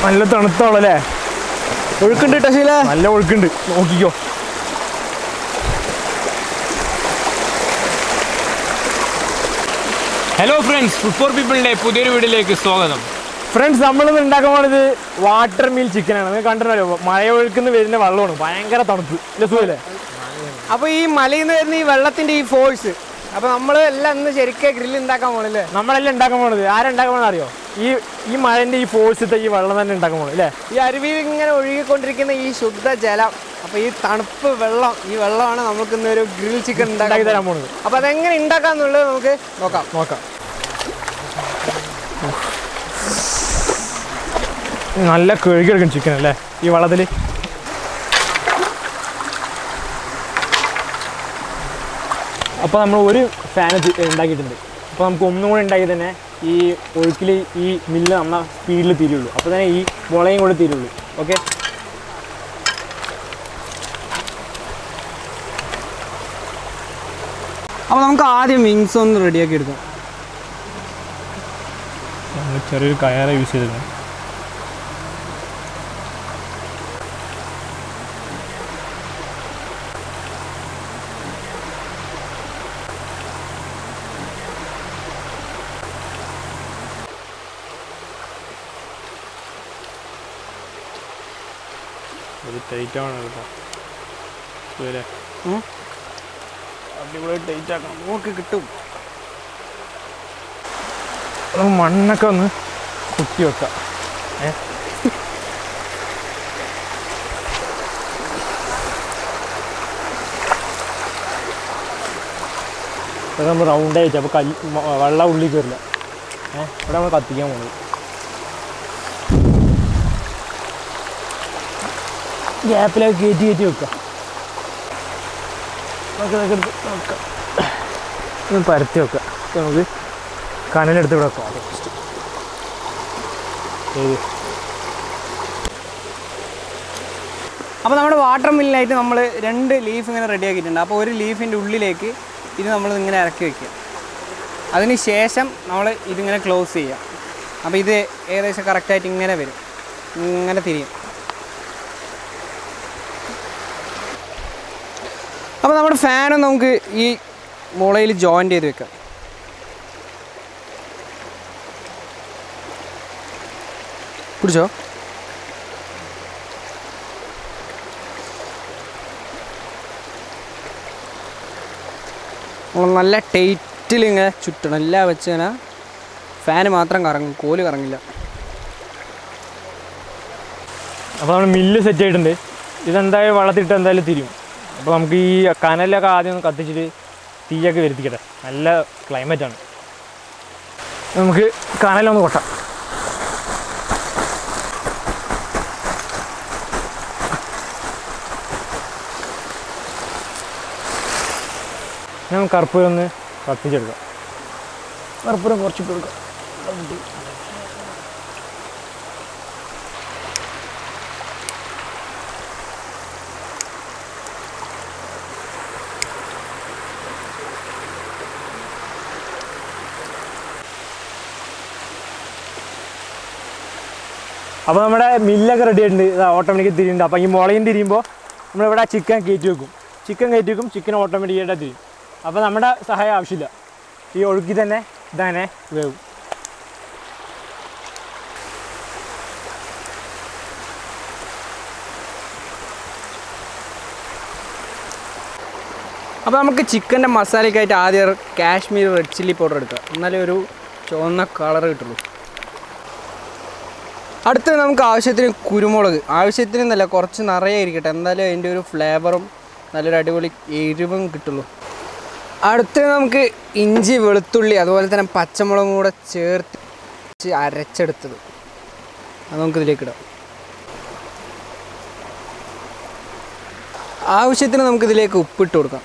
നല്ല തണുത്തോളല്ലേ? ഒഴുക്കുണ്ട് ടശീല, നല്ല ഒഴുക്കുണ്ട്, നോക്കിക്കോ. ഹലോ ഫ്രണ്ട്സ്, ഫുഡ് ഫോർ പീപ്പിളിൻ്റെ പുതിയൊരു വീഡിയോയിലേക്ക് സ്വാഗതം. ഫ്രണ്ട്സ്, നമ്മളിന്ന് ഉണ്ടാക്കാൻ പോണത് വാട്ടർ മീൽ ചിക്കനാണ്. നിങ്ങൾ കണ്ടിട്ടുണ്ടല്ലോ, മഴയൊഴുക്കുന്ന വരുന്ന വെള്ളമാണ്, ഭയങ്കര തണുപ്പ് സുഖല്ലേ? അപ്പോൾ ഈ മലയിൽ നിന്ന് വരുന്ന ഈ വെള്ളത്തിൻ്റെ ഈ ഫോഴ്സ്, അപ്പോൾ നമ്മൾ എല്ലാം ഇന്ന് ശരിക്കും ഗ്രില്ല് ഉണ്ടാക്കാൻ പോകണല്ലേ? നമ്മളെല്ലാം ഉണ്ടാക്കാൻ പോണത് ആരുണ്ടാക്കാൻ പോകണം അറിയോ? ഈ മഴൻ്റെ ഈ ഫോഴ്സത്തെ ഈ വെള്ളം തന്നെ ഉണ്ടാക്കാൻ പോകണം അല്ലേ? ഈ അരുവിയിൽ ഇങ്ങനെ ഒഴുകിക്കൊണ്ടിരിക്കുന്ന ഈ ശുദ്ധ ജലം, അപ്പോൾ ഈ തണുപ്പ് വെള്ളം, ഈ വെള്ളമാണ് നമുക്ക് ഇന്നൊരു ഗ്രിൽ ചിക്കൻ ഉണ്ടാക്കി തരാൻ പോകുന്നത്. അപ്പോൾ അതെങ്ങനെ ഉണ്ടാക്കാന്നുള്ളത് നമുക്ക് നോക്കാം. നല്ല കഴുകിയെടുക്കും ചിക്കൻ അല്ലേ ഈ വെള്ളത്തിൽ. അപ്പോൾ നമ്മൾ ഒരു ഫാൻ ഉണ്ടാക്കിയിട്ടുണ്ട്. അപ്പോൾ നമുക്ക് ഒന്നും കൂടെ ഉണ്ടാക്കി തന്നെ ഈ ഒഴുക്കിൽ ഈ മില്ല് നമ്മൾ സ്പീഡിൽ തീരുള്ളൂ. അപ്പോൾ തന്നെ ഈ മുളയും കൂടെ തീരുള്ളൂ. ഓക്കെ, അപ്പോൾ നമുക്ക് ആദ്യം വിങ്സ് ഒന്ന് റെഡിയാക്കി എടുക്കാം. ചെറിയൊരു കയറ യൂസ് ചെയ്തിരുന്നു. ഇത് ടൈറ്റ് ആവണം കേട്ടോ. ഇതുവരെ അടിപൊളി ടൈറ്റ് ആക്കണം. നമുക്ക് കിട്ടും. മണ്ണൊക്കെ ഒന്ന് കുത്തി വെക്കാം. അത് നമ്മൾ റൗണ്ട് ആയിട്ട്, അപ്പോൾ വെള്ളം ഉള്ളിലേക്ക് വരില്ല. ഇവിടെ നമ്മൾ കത്തിക്കാൻ പോകുന്നത്. ഗ്യാപ്പിലൊക്കെ കയറ്റി വെക്കാം. നോക്കാം, ഒന്ന് പരത്തി വെക്കാം. നമുക്ക് കനലെടുത്ത് ഇവിടെ വെക്കാം. ഫസ്റ്റ് അപ്പോൾ നമ്മുടെ വാട്ടർ മില്ലിനായിട്ട് നമ്മൾ 2 ലീഫ് ഇങ്ങനെ റെഡിയാക്കിയിട്ടുണ്ട്. അപ്പോൾ ഒരു ലീഫിൻ്റെ ഉള്ളിലേക്ക് ഇത് നമ്മൾ ഇങ്ങനെ ഇറക്കി വയ്ക്കുക. അതിന് ശേഷം നമ്മൾ ഇതിങ്ങനെ ക്ലോസ് ചെയ്യുക. അപ്പോൾ ഇത് ഏകദേശം കറക്റ്റായിട്ട് ഇങ്ങനെ വരും, ഇങ്ങനെ തിരിയും. അപ്പോൾ നമ്മുടെ ഫാനും നമുക്ക് ഈ മുളയിൽ ജോയിൻ്റ് ചെയ്ത് വെക്കാം. പിടിച്ചോ? നമ്മൾ നല്ല ടൈറ്റിൽ ഇങ്ങനെ ചുറ്റണം. എല്ലാം വെച്ച് ഇങ്ങനെ ഫാന് മാത്രം കറങ്ങും, കോല് കറങ്ങില്ല. അപ്പോൾ നമ്മൾ മില്ല് സെറ്റ് ആയിട്ടുണ്ട്. ഇതെന്തായാലും വെള്ളത്തിട്ട് എന്തായാലും തിരിയും. അപ്പോൾ നമുക്ക് ഈ കനലൊക്കെ ആദ്യം ഒന്ന് കത്തിച്ചിട്ട് തീയൊക്കെ വരുത്തിക്കട്ടെ. നല്ല ക്ലൈമറ്റാണ്. നമുക്ക് കനലൊന്ന് കൊട്ടാം. ഞാൻ കർപ്പൂരം ഒന്ന് കത്തിച്ചെടുക്കാം. കർപ്പൂരം കുറച്ചിട്ട് കൊടുക്കാം. അപ്പോൾ നമ്മുടെ മില്ലൊക്കെ റെഡി ആയിട്ടുണ്ട്. ഓട്ടോമാറ്റിക് തിരിയുന്നുണ്ട്. അപ്പോൾ ഈ മുളയും തിരിയുമ്പോൾ നമ്മളിവിടെ ചിക്കൻ കയറ്റി വെക്കും. ചിക്കൻ ഓട്ടോമാറ്റിക്കായിട്ട് തിരിയും. അപ്പോൾ നമ്മുടെ സഹായം ആവശ്യമില്ല. ഈ ഒഴുക്കി തന്നെ ഇതങ്ങനെ വേവും. അപ്പോൾ നമുക്ക് ചിക്കൻ്റെ മസാലയ്ക്കായിട്ട് ആദ്യം കാശ്മീർ റെഡ് ചില്ലി പൗഡർ എടുക്കുക. എന്നാലേ ഒരു ചുവന്ന കളർ കിട്ടുള്ളൂ. അടുത്ത് നമുക്ക് ആവശ്യത്തിന് കുരുമുളക്, ആവശ്യത്തിന് നല്ല കുറച്ച് നിറയെ ഇരിക്കട്ടെ, എന്നാലും അതിൻ്റെ ഒരു ഫ്ലേവറും നല്ലൊരു അടിപൊളി എരിവും കിട്ടുള്ളൂ. അടുത്ത് നമുക്ക് ഇഞ്ചി, വെളുത്തുള്ളി, അതുപോലെ തന്നെ പച്ചമുളകും കൂടെ ചേർത്ത് അരച്ചെടുത്തത് അത് നമുക്കിതിലേക്ക് ഇടാം. ആവശ്യത്തിന് നമുക്കിതിലേക്ക് ഉപ്പിട്ട് കൊടുക്കാം.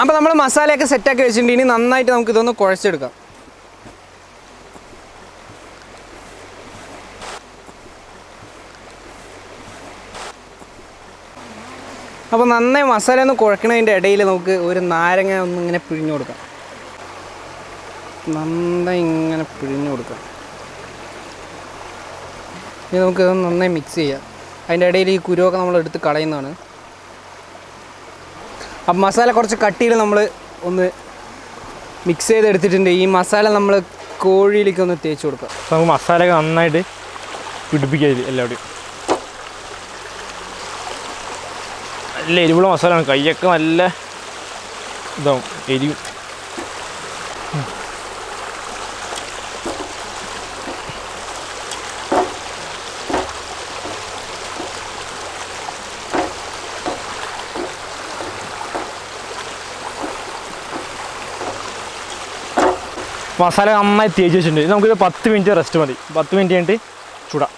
അപ്പോൾ നമ്മൾ മസാലയൊക്കെ സെറ്റാക്കി വെച്ചിട്ടുണ്ട്. ഇനി നന്നായിട്ട് നമുക്കിതൊന്ന് കുഴച്ചെടുക്കാം. അപ്പോൾ നന്നായി മസാല ഒന്ന് കുഴക്കണതിൻ്റെ ഇടയിൽ നമുക്ക് ഒരു നാരങ്ങ ഒന്നിങ്ങനെ പിഴിഞ്ഞു കൊടുക്കാം. നന്നായി ഇങ്ങനെ പിഴിഞ്ഞു കൊടുക്കാം. ഇനി നമുക്ക് നന്നായി മിക്സ് ചെയ്യാം. അതിൻ്റെ ഇടയിൽ ഈ കുരുവൊക്കെ നമ്മൾ എടുത്ത് കളയുന്നതാണ്. അപ്പം മസാല കുറച്ച് കട്ടിയിൽ നമ്മൾ ഒന്ന് മിക്സ് ചെയ്തെടുത്തിട്ടുണ്ട്. ഈ മസാല നമ്മൾ കോഴിയിലേക്ക് ഒന്ന് തേച്ച് കൊടുക്കാം. അപ്പോൾ നമുക്ക് മസാലയൊക്കെ നന്നായിട്ട് പിടിപ്പിക്കുക എല്ലാവരുടെയും. നല്ല എരിവുള്ള മസാലയാണ്, കൈയൊക്കെ നല്ല ഇതാവും എരിവും. മസാല നന്നായി തേച്ച് വെച്ചിട്ടുണ്ട്. നമുക്കൊരു 10 മിനിറ്റ് റെസ്റ്റ് മതി. 10 മിനിറ്റ് കഴിഞ്ഞിട്ട് ചൂടാം.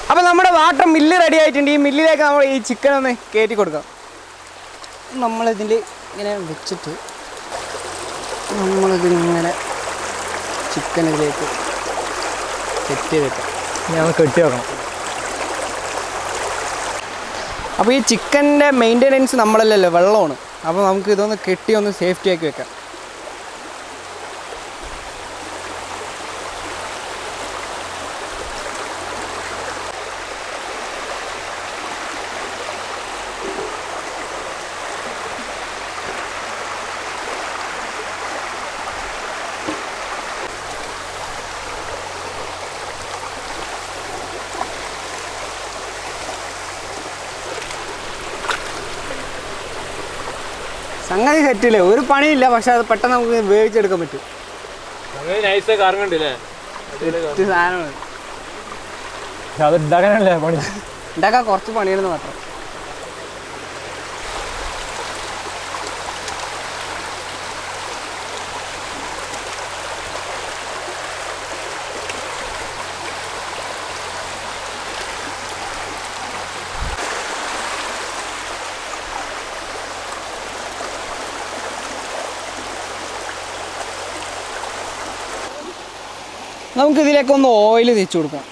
അപ്പോൾ നമ്മുടെ വാട്ടർ മില്ല് റെഡി ആയിട്ടുണ്ട്. ഈ മില്ലിലേക്ക് നമ്മൾ ഈ ചിക്കൻ ഒന്ന് കയറ്റി കൊടുക്കാം. നമ്മളിതിൽ ഇങ്ങനെ വെച്ചിട്ട് നമ്മളിതിങ്ങനെ ചിക്കൻ ഇതിലേക്ക് സെറ്റ് ചെയ്ത് വെക്കാം. ഞാൻ കെട്ടി വെക്കണം. അപ്പോൾ ഈ ചിക്കൻ്റെ മെയിൻ്റെനൻസ് നമ്മളല്ലല്ലോ, വെള്ളമാണ്. അപ്പോൾ നമുക്ക് ഇതൊന്ന് കെട്ടി ഒന്ന് സേഫ്റ്റി ആക്കി വെക്കാം. സംഗതി സെറ്റില്ലേ, ഒരു പണിയില്ല. പക്ഷെ അത് പെട്ടെന്ന് നമുക്ക് വേവിച്ചെടുക്കാൻ പറ്റും. സാധനമാണ്. അത് ഉണ്ടാക്കാനല്ലേ പണി, ഉണ്ടാക്കാൻ കുറച്ച് പണിയാണെന്ന് മാത്രം. നമുക്കിതിലേക്കൊന്ന് ഓയിൽ തേച്ച് കൊടുക്കാം.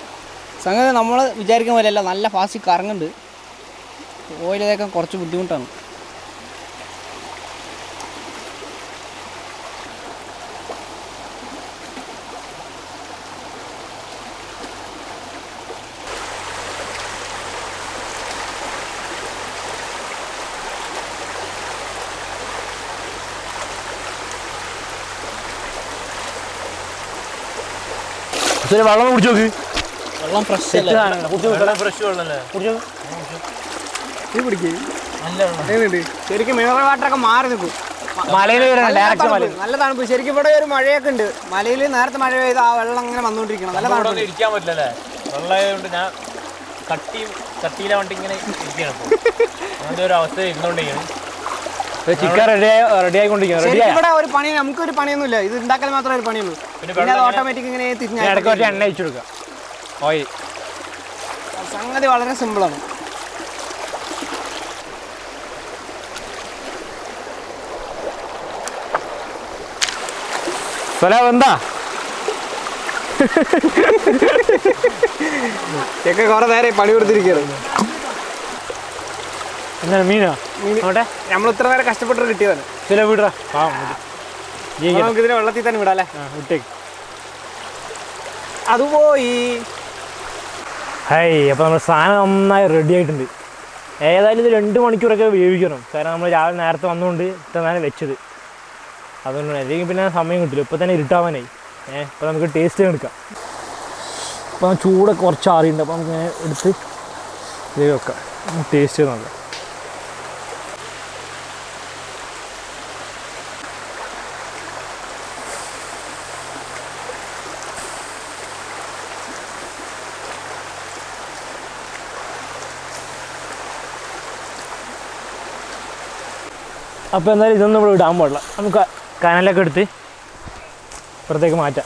സംഗതി നമ്മൾ വിചാരിക്കുന്ന പോലെയല്ല, നല്ല ഫാസ്റ്റ് കറങ്ങുന്നുണ്ട്. ഓയിൽ തേക്കാൻ കുറച്ച് ബുദ്ധിമുട്ടാണ്. വെള്ളം കുടിച്ചു നോക്ക്. വെള്ളം ഫ്രഷ് ശരിക്കും മിനറൽ വാട്ടറൊക്കെ മാറി നിൽക്കും. നല്ല തണുപ്പ്. ശരിക്കും ഇവിടെ ഒരു മഴയൊക്കെ ഉണ്ട്. മലയിൽ നേരത്തെ മഴ പെയ്ത് ആ വെള്ളം അങ്ങനെ വന്നുകൊണ്ടിരിക്കണം. നല്ല തണുപ്പ്. ഇരിക്കാൻ പറ്റില്ലല്ലേ, വെള്ളമായതുകൊണ്ട് ഞാൻ കട്ടിയിലാവണ്ടി ഇങ്ങനെ ഇരിക്കണം. അങ്ങനത്തെ ഒരു അവസ്ഥ ഇരുന്നോണ്ടിരിക്കണം. Chicken ready ആയിക്കൊണ്ടിരിക്കണം. ഇവിടെ ഒരു പണി, നമുക്കൊരു പണിയൊന്നുമില്ല. ഇത് ഉണ്ടാക്കാൻ മാത്രമേ ഒരു പണിയുള്ളൂ. പിന്നെ അത് ഓട്ടോമാറ്റിക് ഇങ്ങനെ ഇടയ്ക്ക് എണ്ണ അയച്ചു കൊടുക്കുക. ഓയിൽ സംഗതി വളരെ സിമ്പിളാണ്. എന്താ ഒക്കെ കുറെ നേരം പണി കൊടുത്തിരിക്കുകയാണ്. എന്താണ് മീനോ? നമ്മൾ ഇത്ര നേരം കഷ്ടപ്പെട്ട് കിട്ടിയതാണ്. ചില വീടാ നമുക്ക് ഇതിനെ വെള്ളത്തിൽ തന്നെ വിടാം അല്ലേ? വിട്ടേക്ക്. അത് പോയി. ഹൈ, അപ്പോൾ നമ്മൾ സാധനം നന്നായി റെഡി ആയിട്ടുണ്ട്. ഏതായാലും ഇത് 2 മണിക്കൂറൊക്കെ വേവിക്കണം. കാരണം നമ്മൾ രാവിലെ നേരത്തെ വന്നുകൊണ്ട് ഇത്ര നേരം വെച്ചത്. അതുകൊണ്ട് അല്ലെങ്കിൽ പിന്നെ സമയം കിട്ടില്ല. ഇപ്പോൾ തന്നെ ഇരുട്ടാവാനായി. ഇപ്പോൾ നമുക്ക് ടേസ്റ്റ് എടുക്കാം. അപ്പോൾ ചൂടൊക്കെ കുറച്ച് ആറിയുണ്ട്. അപ്പോൾ നമുക്ക് ഇങ്ങനെ എടുത്ത് ഇത് വെക്കാം, ടേസ്റ്റ് ചെയ്ത് നോക്കാം. അപ്പോൾ എന്തായാലും ഇതൊന്നും ഇവിടെ ഇടാൻ പാടില്ല. നമുക്ക് കനലൊക്കെ എടുത്ത് പുറത്തേക്ക് മാറ്റാം.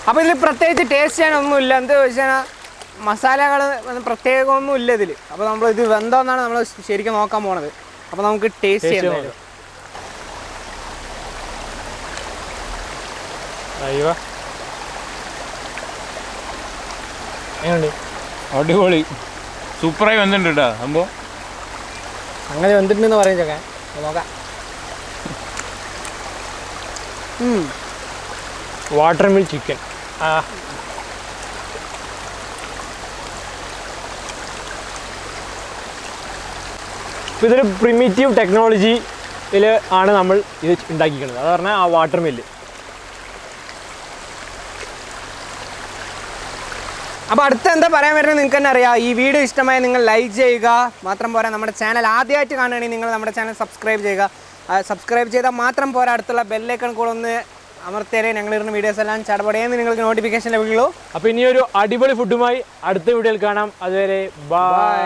അപ്പോൾ ഇതിൽ പ്രത്യേകിച്ച് ടേസ്റ്റ് ചെയ്യാനൊന്നുമില്ല. എന്താ ചോദിച്ചാൽ മസാലകൾ പ്രത്യേകമൊന്നും ഇല്ല ഇതിൽ. അപ്പോൾ നമ്മൾ ഇത് വെന്തോന്നാണ് നമ്മൾ ശരിക്കും നോക്കാൻ പോണത്. അപ്പോൾ നമുക്ക് ടേസ്റ്റ് ചെയ്യാം. അയ്യോ എങ്ങനെയുണ്ട്? അടിപൊളി സൂപ്പറായി വന്നിട്ടുണ്ട് കേട്ടോ സംഭവം. അങ്ങനെ വന്നിട്ടുണ്ടെന്ന് പറയും ചൊക്കെ നോക്കാം. വാട്ടർമിൽ ചിക്കൻ. ഇപ്പോൾ ഇതൊരു പ്രിമിറ്റീവ് ടെക്നോളജിയിൽ ആണ് നമ്മൾ ഇത് ഉണ്ടാക്കിക്കുന്നത്. അത് പറഞ്ഞാൽ ആ വാട്ടർ മില്ല്. അപ്പോൾ അടുത്ത എന്താ പറയാൻ വരുന്നത് നിങ്ങൾക്ക് തന്നെ അറിയാം. ഈ വീഡിയോ ഇഷ്ടമായി നിങ്ങൾ ലൈക്ക് ചെയ്യുക. മാത്രം പോരാ, നമ്മുടെ ചാനൽ ആദ്യമായിട്ട് കാണുകയാണെങ്കിൽ നിങ്ങൾ നമ്മുടെ ചാനൽ സബ്സ്ക്രൈബ് ചെയ്യുക. സബ്സ്ക്രൈബ് ചെയ്താൽ മാത്രം പോരാ, അടുത്തുള്ള ബെല്ലൈക്കൺ കൂടെ ഒന്ന് അമർത്തിയാലേ ഞങ്ങളിരുന്ന വീഡിയോസ് എല്ലാം ചടപടയെന്ന് നിങ്ങൾക്ക് നോട്ടിഫിക്കേഷൻ ലഭിക്കുള്ളൂ. അപ്പോൾ ഇനിയൊരു അടിപൊളി ഫുഡുമായി അടുത്ത വീഡിയോയിൽ കാണാം. അതുവരെ ബൈ.